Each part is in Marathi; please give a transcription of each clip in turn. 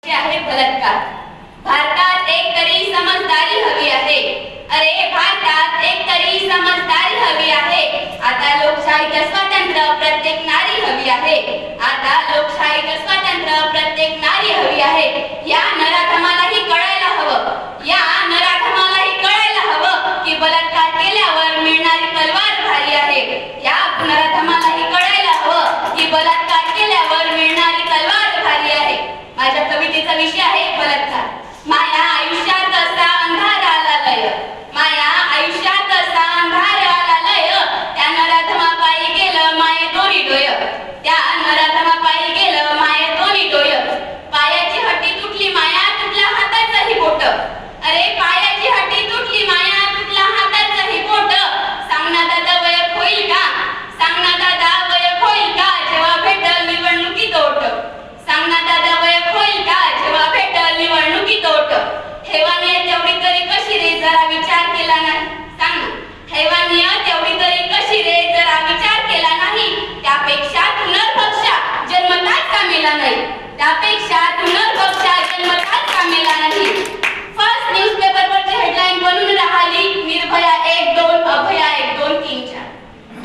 आहे बलात्कार। भारतात एक तरी समजदारी हवी आहे। अरे भारतात एक तरी समजदारी हवी आहे। आता लोकशाहीचं स्वातंत्र्य प्रत्येक नारी हवी आहे। आता लोकशाहीचं स्वातंत्र्य प्रत्येक नारी हवी आहे। या नराधमालाही कळायला हवं, या नराधमालाही कळायला हवं की बलात्कार केल्यावर मिळणारी तलवार भारी आहे। या नराधमालाही कळायला हवं की बलात्कार केल्यावर मिळणारी तलवार भारी आहे। माझ्या कवितेचा विषय आहे बलात्कार। माया आयुष्यात असा अंधार आला लय, माया आयुष्यात असा अंधार आला लय, त्या नराधमापायी गेलं माये दोन्ही डोय, त्या नराधमापायी गेलं माये दोन्ही डोय। पायाची हड्डी तुटली माया तुटला हाताचंही बोट, अरे पायाची हड्डी तुटली माया तुटला हाताचंही बोट। सांग ना दादा वयक होईल का, सांग ना दादा वयक होईल का, जेव्हा भेटल निवडणुकीत ओट। सांग ना दादा वयक होईल का, जेव्हा भेटल निवडणुकीत ओट। हैवानियत तेवढी तरी कशी रे, जरा विचार केला नाही, सांग ना। हैवानियत तेवढी तरी कशी रे, जरा विचार केला नाही। त्यापेक्षा तू नरभक्षा जन्मताच का मेला नाही, त्यापेक्षा तू नरभक्षा जन्मताच का मेला नाही। फर्स्ट न्यूजपेपरवरची हेडलाईन बनून राहिली निर्भया 1 2 अभया 1 2 3 4।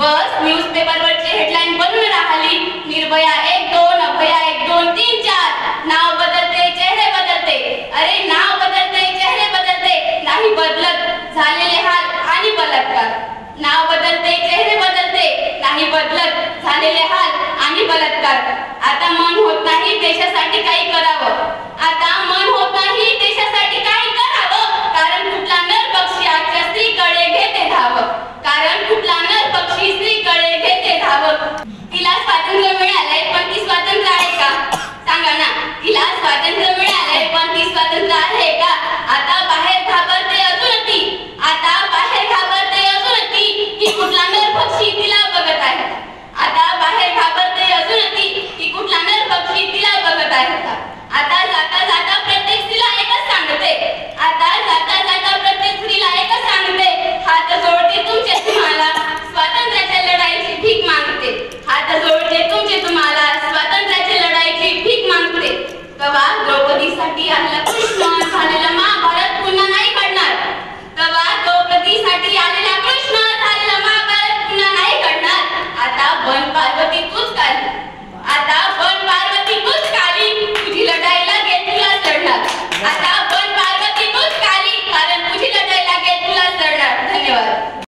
बस न्यूजपेपरवरची हेडलाईन बनून राहिली निर्भया 1 2 अभया 1 2 3 4। नाव बदलते चेहरे बदलते, अरे नाव बदलते चेहरे बदलते, नाही बदलत झालेले हाल आणि बलात्कार। नाव बदलते चेहरे बदलते, नाही बदलत झालेले हाल आणि बलात्कार। आता मन होत नाही देशासाठी काही करावं,